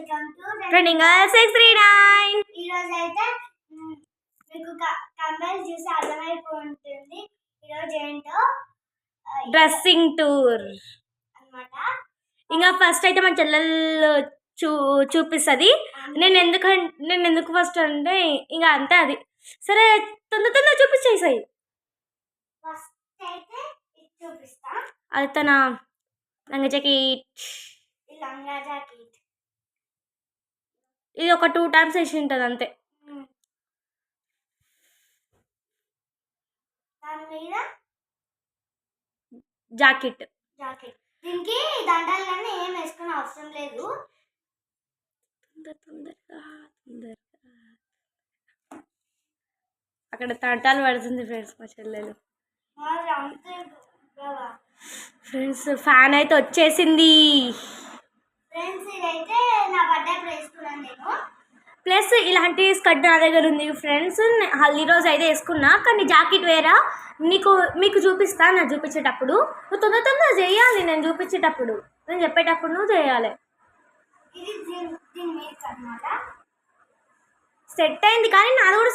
Welcome to trending 639. ఈ రోజు అయితే మీకు కంబైన్ చూసి అర్థమైపోతుంది ఈ రోజు ఏంటో డ్రెస్సింగ్ టూర్ అన్నమాట. ఇంకా ఫస్ట్ అయితే మన చెల్లెలు చూపిస్తుంది. నేను ఎందుకు ఫస్ట్ అంటే ఇంకా అంతే, అది సరే తొందర చూపించేసాయి. ఫస్ట్ అయితే ఇది చూపిస్తా. అది తన లంగా జాకెట్. లంగా జాకెట్ ఇది ఒక 2 times వేసి ఉంటుంది అంతే. దాని మీద జాకెట్. దీనికి దండాలు కానీ ఏం వేసుకునే అవసరం లేదు. తొందరగా అక్కడ తంటాలు పడుతుంది ఫ్రెండ్స్ మా చెల్లెలు. ఫ్రెండ్స్ ఫ్యాన్ అయితే వచ్చేసింది. ఫ్రెండ్స్ ఇదైతే నా బర్త్డే వేసుకున్నాను నేను. ప్లస్ ఇలాంటి స్కర్ట్ నా దగ్గర ఉంది ఫ్రెండ్స్. హల్దీ రోజు అయితే వేసుకున్నా, కానీ జాకెట్ వేరా మీకు చూపిస్తా. నేను చూపించేటప్పుడు నువ్వు తొందర చేయాలి. నేను చూపించేటప్పుడు, నేను చెప్పేటప్పుడు నువ్వు చేయాలి. ఇది సెట్ అయింది, కానీ నాది కూడా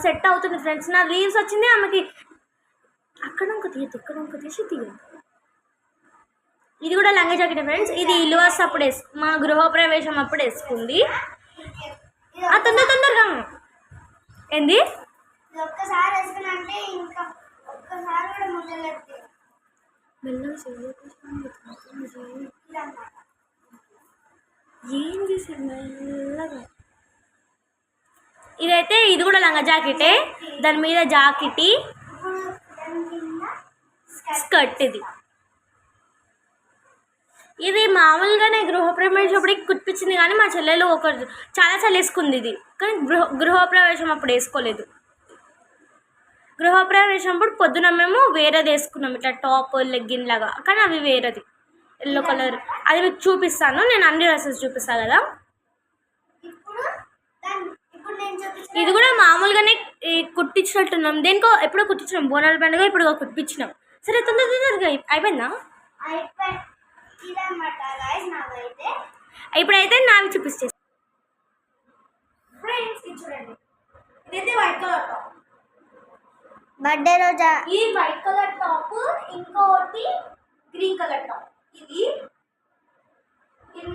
సెట్ అవుతుంది ఫ్రెండ్స్. నా లీవ్స్ వచ్చింది ఆమెకి. అక్కడ ఇంకో తీయద్దు, ఇక్కడ ఇంకో తీసి తీయద్దు. ఇది కూడా లంగా జాకెట్ ఫ్రెండ్స్. ఇది ఇల్లువాస్ అప్పుడు మా గృహప్రవేశం అప్పుడు వేసుకుంది. తొందరగా ఏంది ఒక్కసారి వేసుకున్నంటే ఇంకా ఒక్కసారి కూడా ముట్టలేదు. ఏం చేశారు మెల్లగా. ఇదైతే ఇది కూడా లంగా జాకెటే. దాని మీద జాకెట్ స్కర్ట్. ఇది మామూలుగానే గృహప్రవేశం అప్పుడు కుట్టించింది, కానీ మా చెల్లెలు చాలాసార్లు వేసుకుంది ఇది, కానీ గృహప్రవేశం అప్పుడు వేసుకోలేదు. గృహప్రవేశం అప్పుడు పొద్దున మేము వేరేది వేసుకున్నాం, ఇట్లా టాప్ లెగ్గిన్ లాగా, కానీ అవి వేరేది ఎల్లో కలర్. అది మీకు చూపిస్తాను. నేను అన్ని డ్రెస్సెస్ చూపిస్తాను కదా. ఇది కూడా మామూలుగానే కుట్టించినట్టున్నాం. దేనికో ఎప్పుడో కుట్టించినాం, బోనాల పండుగ ఇప్పుడు కుట్టించినాం. సరే తొందరగా అయిపోయిందా? ఇప్పుడైతే నావి చూపిస్తే చూడండి. ఇదైతే వైట్ కలర్ టాప్, బర్త్డే రోజా. ఇది వైట్ కలర్ టాప్, ఇంకోటి గ్రీన్ కలర్ టాప్. ఇది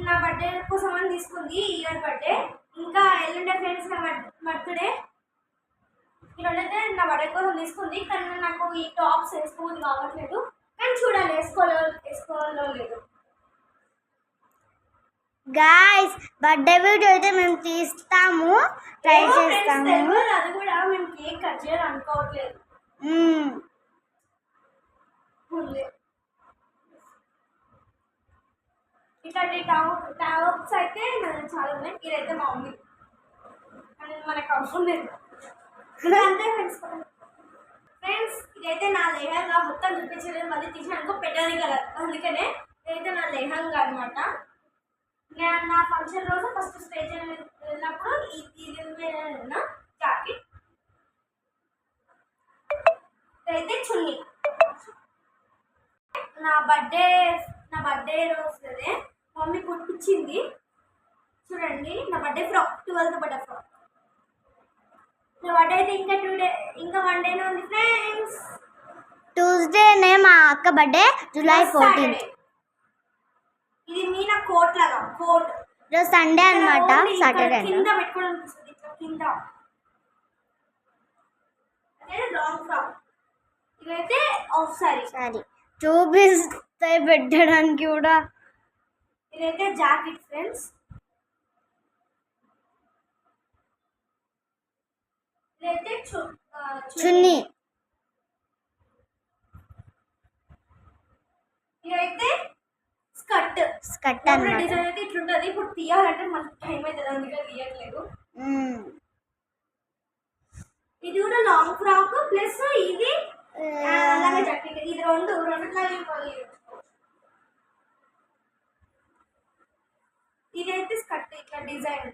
నా బర్త్డే కోసం అని తీసుకుంది, ఇయర్ బర్త్డే. ఇంకా ఎల్లుండే ఫ్రెండ్స్ నా బర్త్డే. ఇలాంటి నా బర్త్డే కోసం తీసుకుంది, కానీ నాకు ఈ టాప్స్ వేసుకోవద్దు కావట్లేదు. కానీ చూడాలి వేసుకోవాలో లేదు. గాయ్స్ బర్త్డే వీడియో అయితే మేము తీస్తాము, ట్రై చేస్తాము. అది కూడా మేము కేక్ కట్ చేయాలి అనుకోవట్లేదు. ఇట్లాంటి టాప్స్ అయితే చాలా ఉన్నాయి. ఇదైతే మా మమ్మీ, మనకు అవసరం లేదు. అంతే ఫ్రెండ్స్ ఇదైతే నా లెహంగా. మొత్తం చూపించలేదు, మళ్ళీ తీసినాక పెట్టాలి కదా, అందుకనే ఇదైతే నా లెహంగా అనమాట. నేను నా ఫంక్షన్ రోజు ఫస్ట్ స్టేజ్ వెళ్ళినప్పుడు ఇది జాకెట్. ఇదైతే చున్నీ. నా బర్త్డే రోజునే మమ్మీ కుట్టించింది. చూడండి, నా birthday frock, 12th birthday frock. నా బర్త్డే అయితే ఇంకా 1 డేనే ఉంది ఫ్రెండ్స్. ట్యూస్డేనే మా అక్క బర్త్డే, July 14th. ఇది మీనా కోట్ లాగా, కోట్. ఈరోజు సండే అనమాట, సాటర్డే కింద పెట్టుకోవడం అనిపిస్తుంది, ఇట్లా కింద. అదే లాంగ్ ఫ్రాక్. ఇదైతే ఆఫ్ సారీ చూపిస్తే పెట్టడానికి కూడా. ఇదైతే జాకెట్ ఫ్రెండ్స్. ఇదైతే చున్నీ. ఇదైతే స్కర్ట్ అన్నమాట. డిజైన్ అయితే ఇట్లుంటుంది. ఇప్పుడు తీయాలంటే మనకి టైం అవుతుంది, అందుకే తీయట్లేదు. ఇది కూడా లాంగ్ ఫ్రాక్ ప్లస్ ఇది లంగా జాకెట్. ఇది రెండు ఇదైతే స్కర్ట్ ఇట్లా డిజైన్.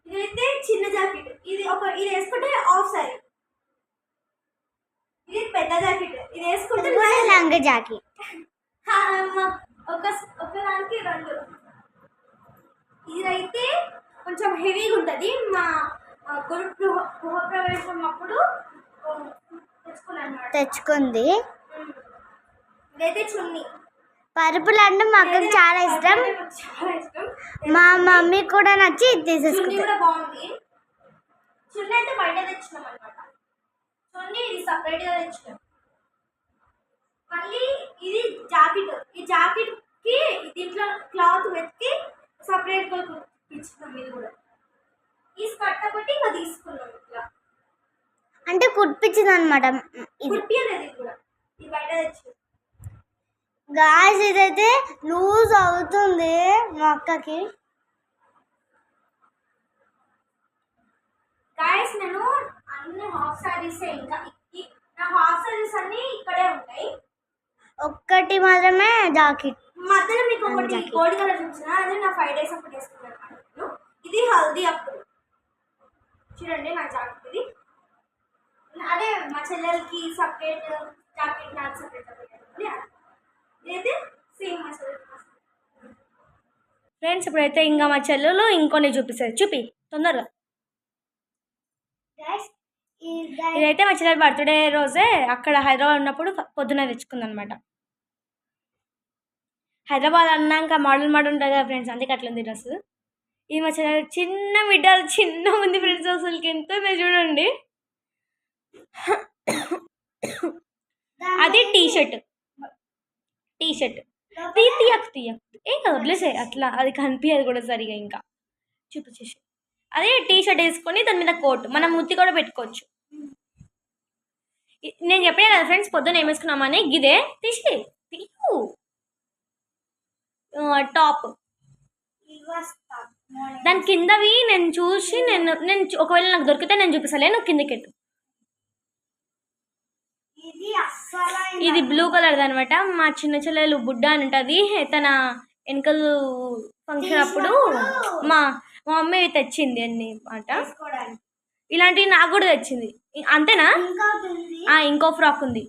ఇదైతే చిన్న జాకెట్. ఇది వేసుకుంటే ఆఫ్ సారీ. ఇది పెద్ద జాకెట్. ఇది వేసుకుంటే లంగా జాకెట్. ఒకదానికి 2. ఇదైతే కొంచెం హెవీగా ఉంటుంది. మా గృహప్రవేశం అప్పుడు తెచ్చుకుంది. ఇదైతే చున్నీ. పరుపులు అంటే మా అక్కకి చాలా ఇష్టం. మా మమ్మీ కూడా నచ్చి తీసేసుకుంది. కూడా బాగుంది. చున్నీ అయితే బయట తెచ్చినాం అనమాట. చున్నీ ఇది సపరేట్గా తెచ్చినాం. మళ్ళీ ఇది జాకెట్. ఈ జాకెట్ కి దీంట్లో క్లాత్ వెతికి సపరేట్ గా ఇచ్చినాం. ఇది కూడా ఈ స్కర్ట్ ఒకటి ఇంకా తీసుకున్నాం. ఇట్లా అంటే కుట్టించింది అనమాట. కుట్టియలేదు. ఇది కూడా ఇది బయట తెచ్చి. గాయ్స్ ఇదైతే లూజ్ అవుతుంది మా అక్కకి. గాయ్స్ నేను అన్ని హాఫ్ సారీస్, ఇంకా నా హాఫ్ సారీస్ అన్ని ఇక్కడే ఉంటాయి. ఒక్కటి మాత్రమే జాకెట్. మధ్యలో మీకు ఒకటి గోల్డ్ కలర్ చూసిన అదే నా 5 days అప్పుడు వేసుకున్నాను. ఇది హల్దీ అప్పుడు. చూడండి నా జాకెట్ ఇది. అదే మా చెల్లెలకి సపరేట్ జాకెట్, నాకు సపరేట్ ఇదైతే సేమ్ మా చెల్లెలకి. ఫ్రెండ్స్ ఇప్పుడైతే ఇంకా మా చెల్లెలు ఇంకొన్ని చూపిస్తుంది. చూపి తొందరగా. ఇదైతే మా చెల్లెలు బర్త్డే రోజే అక్కడ హైదరాబాద్ ఉన్నప్పుడు పొద్దున తెచ్చుకుందనమాట. హైదరాబాద్ అన్నాక మోడల్ ఉంటుంది కదా ఫ్రెండ్స్, అందుకే అట్లుంది డ్రెస్. ఇది మా చెల్లెలు చిన్న బిడ్డ, చిన్న ఉంది ఫ్రెండ్స్. అసలుకి ఎంత చూడండి. అది టీషర్ట్ తీయకు ఏం కదా వదిలేసే. అట్లా అది కనిపించదు కూడా సరిగా. ఇంకా చూపించేసి అదే టీషర్ట్ వేసుకొని దాని మీద కోట్, మనం ముత్తి కూడా పెట్టుకోవచ్చు. నేను చెప్పినా కదా ఫ్రెండ్స్ పొద్దున్న ఏం వేసుకున్నామని. గిదే తీయు టాప్. దాని కిందవి నేను చూసి నేను ఒకవేళ నాకు దొరికితే నేను చూపిస్తాను. నువ్వు కిందకెట్టు. ఇది బ్లూ కలర్ అనమాట. మా చిన్న చెల్లెలు బుడ్డ అని ఉంటుంది. తన వెనకల్ ఫంక్షన్ అప్పుడు మా మమ్మీ తెచ్చింది అన్నమాట. ఇలాంటివి నాకు కూడా తెచ్చింది. అంతేనా? ఇంకో ఫ్రాక్ ఉంది.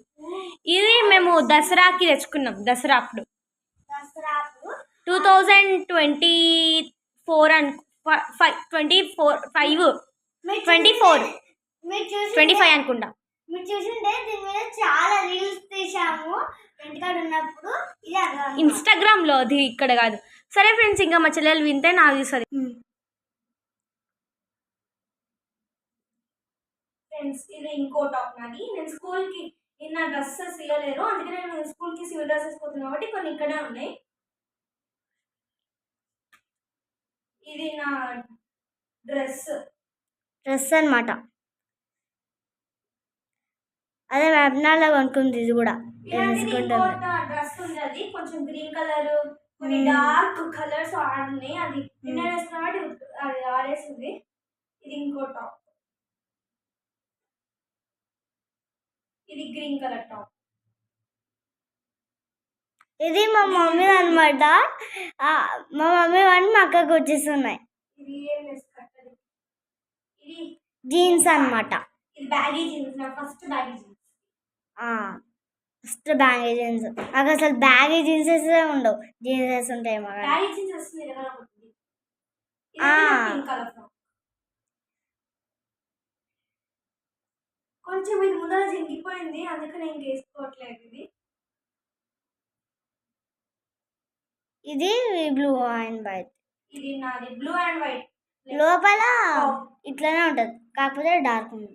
ఇది మేము దసరాకి తెచ్చుకున్నాం. దసరా అప్పుడు 2024 25 అనుకుంటా. మీరు చూసింటే దీని మీద చాలా రీల్స్ తీసాము ఇంటికాడ ఉన్నప్పుడు. ఇన్స్టాగ్రామ్ లో, అది ఇక్కడ కాదు. సరే ఫ్రెండ్స్, ఇంకా మా చెల్లెలు వింటే నాకు చూస్తుంది. ఫ్రెండ్స్ ఇది ఇంకో టాప్ నాది. నేను స్కూల్కి నా డ్రెస్సెస్ ఇవ్వలేరు, అందుకనే నేను స్కూల్కి సివిల్ డ్రెస్సెస్ పోతున్నాను కాబట్టి కొన్ని ఇక్కడే ఉన్నాయి. ఇది నా డ్రెస్ అన్నమాట. అదే వెబ్నాల్లో కొనుక్కుంది. ఇది కూడా డ్రెస్ ఉంది. అది కొంచెం గ్రీన్ కలర్, కొన్ని డార్క్ కలర్స్ ఆడున్నాయి. అది నిన్న వేసుకున్నట్టు అది ఆడేసింది. ఇది ఇంకో టాప్. ఇది గ్రీన్ కలర్ టాప్. ఇది మా మమ్మీ అనమాట. మా మమ్మీ వాడిని మా అక్కకు వచ్చేస్తున్నాయి. ఇది జీన్స్ అనమాట. ఇది బ్యాగీ జీన్స్. నా first baggy jeans. Baggy jeans. నాకు అసలు బ్యాగీ జీన్సెస్ ఉండవు. జీన్సెస్ ఉంటాయి. బ్యాగీ జీన్స్ వస్తుంది కదా. కొంచెం ఇది ముందర జింగిపోయింది, అందుకని నేను వేసుకోవట్లేదు. ఇది బ్లూ అండ్ వైట్. ఇది నాది బ్లూ అండ్ వైట్. లోపల ఇట్లానే ఉంటుంది, కాకపోతే డార్క్ ఉంది.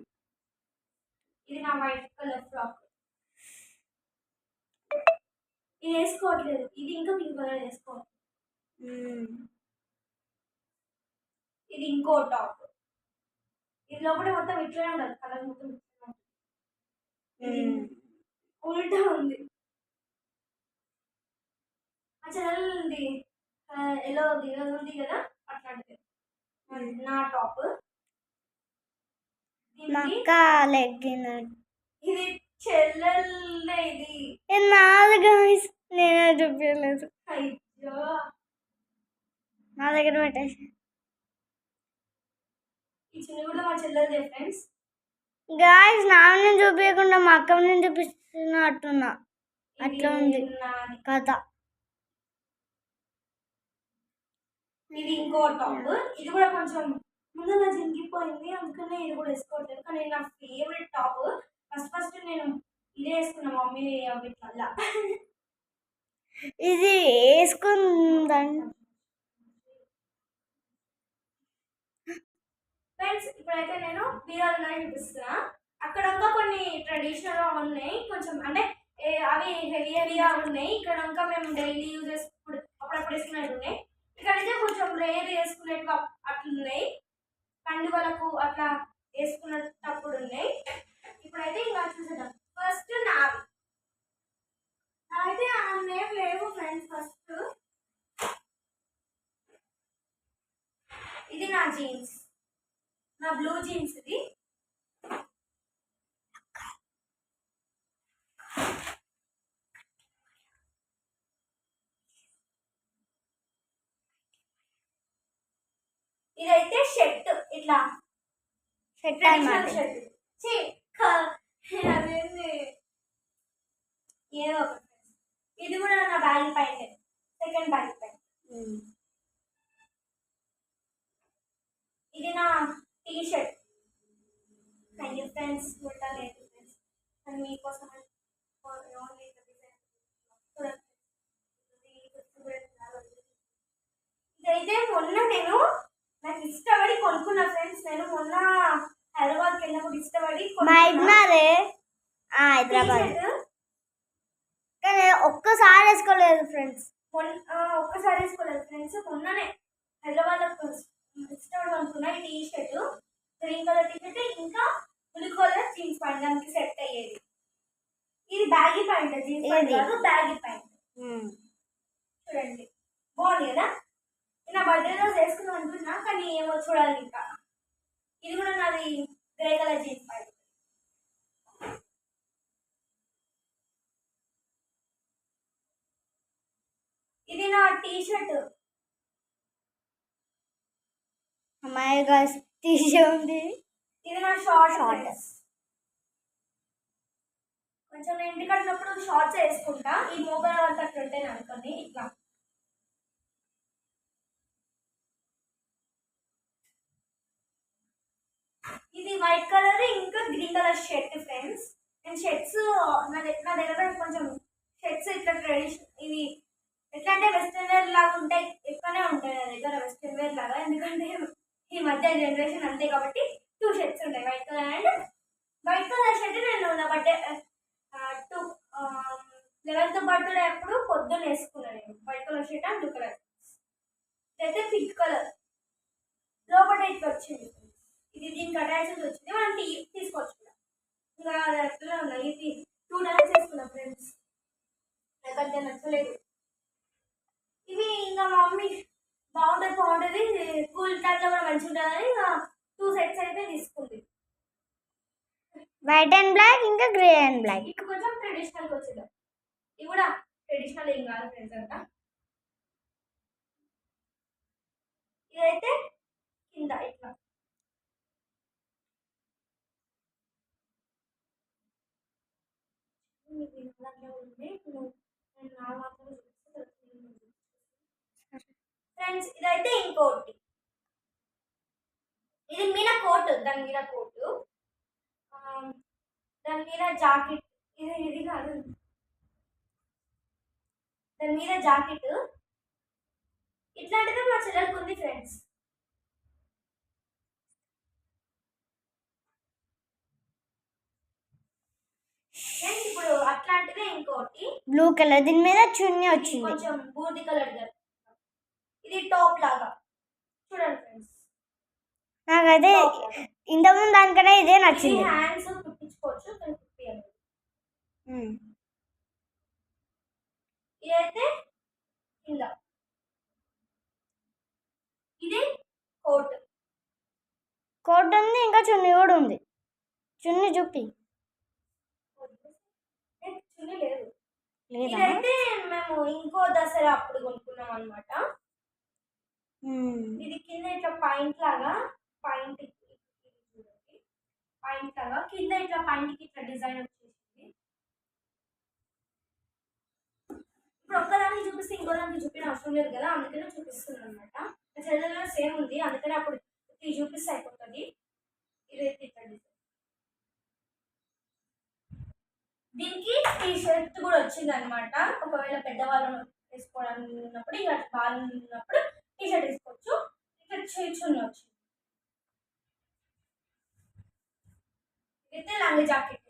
ఇది నా వైట్ కలర్ ఫ్రాక్. ఇది వేసుకోవట్లేదు. ఇది ఇంకా పింక్ కలర్ వేసుకోవాలి. ఇది ఇంకో టాప్. ఇది లోపల మొత్తం ఇట్లనే ఉండదు, కలర్ మొత్తం ఉల్టా ఉంది. మా చెల్లెలది ఎలా ఉంది కదా, అట్లాంటిది నా టాప్. ఇది చెల్లెల్దే. ఇది నాది గాయ్స్, నేనే చూపించలేదు. అయ్యో, నా దగ్గర పెట్టేసి. ఈ చిన్న కూడా మా చెల్లెలదే ఫ్రెండ్స్. గాయ్స్ నాన్న చూపించకుండా మా అక్క నేను చూపిస్తున్నట్టున్నా. అట్లా ఉంది కథ. ఇది ఇంకో టాప్. ఇది కూడా కొంచెం ముందుగా జింగిపోయింది, అందుకనే ఇది కూడా వేసుకోవట్లేదు. కానీ నా ఫేవరెట్ టాప్. ఫస్ట్ నేను ఇదే వేసుకున్నా మమ్మీ వీటివల్ల. ఇది వేసుకుందండి. ఫ్రెండ్స్ ఇప్పుడైతే నేను బీరాలు చూపిస్తున్నా. అక్కడ ఇంకా కొన్ని ట్రెడిషనల్ ఉన్నాయి కొంచెం, అంటే అవి హెవీగా ఉన్నాయి. ఇక్కడ ఇంకా మేము డైలీ యూజ్ చేసుకుని అప్పుడప్పుడు వేసుకునేవి ఉన్నాయి. ఇక్కడైతే కొంచెం రేర్ వేసుకునేవి అట్లున్నాయి, పండుగలకు అట్లా వేసుకునేటప్పుడు ఉన్నాయి. ఇప్పుడైతే ఇంకా చూసేద్దాం. ఫస్ట్ నావి అయితే నేమ్ లేవు ఫ్రెండ్స్. ఫస్ట్ ఇది నా జీన్స్, నా బ్లూ జీన్స్. ఇది ఇదైతే షర్ట్, ఇట్లా షర్ట్ ట్రెడిషనల్ అన్నమాట. షర్ట్. అదేంది ఏదో ఒకటి. ఇది కూడా నా బ్యాగ్ పైన, సెకండ్ బ్యాగ్ పైన. ఇది నా T shirt. Thank you friends. లేదు ఫ్రెండ్స్, కానీ మీకోసం ఇదైతే మొన్న నేను నాకు ఇష్టపడి కొనుక్కున్నా ఫ్రెండ్స్. నేను మొన్న హైదరాబాద్కి వెళ్ళినప్పుడు ఇష్టపడి హైదరాబాద్ కానీ ఒక్కసారి వేసుకోలేదు ఫ్రెండ్స్. ఒక్కసారి వేసుకోలేదు ఫ్రెండ్స్. మొన్ననే హైదరాబాద్లో ఇష్టపడి కొనుక్కున్నా ఈ T shirt. Green colour T shirt, ఇంకా బ్లూ కలర్ జీన్స్ ప్యాంట్, దానికి సెట్ అయ్యేది. ఇది బ్యాగీ ప్యాంట్, జీన్స్ ప్యాంట్ కాదు, బ్యాగీ ప్యాంట్. చూడండి బాగుంది కదా. నా బర్త్డే రోజు వేసుకుందాం అనుకున్నా, కానీ ఏమో చూడాలి ఇంకా. ఇది కూడా నాది గ్రే కలర్ జీన్స్ ప్యాంట్. ఇది నా టీ షర్ట్. అమ్మాయి గాస్ తీసి ఉంది. ఇది నా షార్ట్. కొంచెం నేను ఇంటికి వచ్చినప్పుడు షార్ట్స్ వేసుకుంటా. ఈ మొబైల్ అంతా అట్లా ఉంటాయి అనుకోండి ఇట్లా. ఇది వైట్ కలర్ ఇంకా గ్రీన్ కలర్ షర్ట్ ఫ్రెండ్స్. నేను షర్ట్స్ నా దగ్గర కొంచెం షర్ట్స్ ఇట్లా ట్రెడిషన్, ఇవి ఎట్లా అంటే వెస్ట్రన్ వేర్ లాగా ఉంటాయి, ఎక్కువనే ఉంటాయి నా దగ్గర వెస్ట్రన్ వేర్ లాగా. ఎందుకంటే ఈ మధ్య జనరేషన్ అంతే కాబట్టి 2 షర్ట్స్ ఉంటాయి, white colour and white colour shirt. నేను నా బర్త్డే 11th బర్త్డే అప్పుడు పొద్దున్న వేసుకున్నాను నేను white colour shirt and blue colour. ఇదైతే పింక్ కలర్, లోపల ఇట్లా వచ్చింది. ఇది దీనికి అటాచ్మెంట్ వచ్చింది, మనం తీసుకోవచ్చు. ఇంకా అది అట్లా ఉన్నాయి. ఇది 2 టైమ్స్ వేసుకున్నా ఫ్రెండ్స్, నాకంటే నచ్చలేదు. ఇవి ఇంకా మా మమ్మీ బాగుంటుంది కూల్ టైంలో కూడా మంచిగా ఉంటుందని 2 సెట్స్ అయితే తీసుకుంది. వైట్ అండ్ బ్లాక్ ఇంకా గ్రే అండ్ బ్లాక్. ఇప్పుడు కొంచెం ట్రెడిషనల్గా వచ్చింది. ఇది కూడా ట్రెడిషనల్ ఏం కాదు ఫ్రెండ్స్ అంతా. ఇదైతే కింద ఇట్లా ఫ్రెండ్స్. ఇదైతే ఇంకోటి, ఇది మీద కోట్, దాని మీద కోటు, దాని మీద జాకెట్. ఇది కాదు, దాని మీద జాకెట్. ఇట్లాంటిది మా చెల్లెలకు ఉంది ఫ్రెండ్స్. ఇప్పుడు అట్లాంటిదే ఇంకోటి బ్లూ కలర్, దీని మీద చున్నీ వచ్చింది కొంచెం బూది కలర్. ఇది టాప్ లాగా చూడండి ఫ్రెండ్స్. నాకైతే ఇంతకుముందు దానికన్నా ఇదే నచ్చింది. హ్యాండ్స్ కుట్టించుకోవచ్చు, కానీ కుట్టియాలి. ఇదైతే కింద, ఇది కోట్. కోట్ ఉంది, ఇంకా చున్నీ కూడా ఉంది. చున్నీ చూపి. చున్నీ లేదు. ఇదైతే మేము ఇంకో దసరా అప్పుడు కొనుక్కున్నాం అనమాట. ఇది కింద ఇట్లా పాయింట్ లాగా, పాయింట్ లాగా కింద ఇట్లా పాయింట్కి ఇట్లా డిజైన్ వచ్చేసింది. ఇప్పుడు ఒక్కదానికి చూపిస్తే ఇంకో దానికి చూపిన అవసరం లేదు కదా, అందుకనే చూపిస్తున్నాను అనమాట. పెద్దవాళ్ళు వేసుకోవడానికి ఉన్నప్పుడు ఇక వాళ్ళు ఉన్నప్పుడు టీ షర్ట్ వేసుకోవచ్చు. ఇట్లా చున్నీ వచ్చి అయితే లంగ్ జాకెట్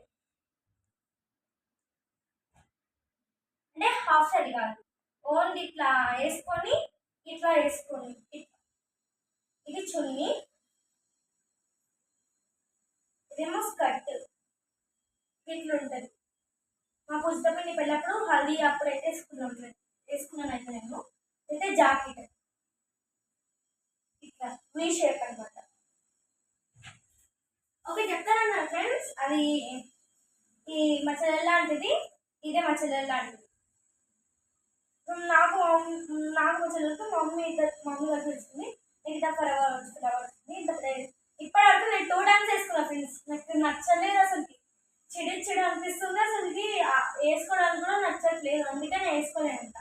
అంటే హాఫ్ సారీ కాదు, ఓన్లీ ఇట్లా వేసుకొని ఇట్లా వేసుకొని ఇది చున్నీ, ఇదేమో స్కర్ట్ ఇట్లా ఉంటుంది. మా పుస్తకం పెళ్ళప్పుడు హల్దీ అప్పుడైతే వేసుకున్నాను అయితే నేను. అయితే జాకెట్ ఇట్లా వీ షేప్ అనమాట. ఓకే చెప్తానన్నా ఫ్రెండ్స్, అది ఈ మా చెల్లెలు లాంటిది, ఇదే మా చెల్లెలు లాంటిది. నాకు మా చెల్లెలతో మమ్మీ గారు వచ్చింది. మిగతా ఫ్లవర్ వచ్చింది. ఇంత ఇప్పటి వరకు నేను 2 times వేసుకున్నా ఫ్రెండ్స్. నాకు నచ్చలేదు అసలు, చెడు అనిపిస్తుంది అసలుకి, వేసుకోవడానికి కూడా నచ్చట్లేదు, అందుకే నేను వేసుకోలేను అంత.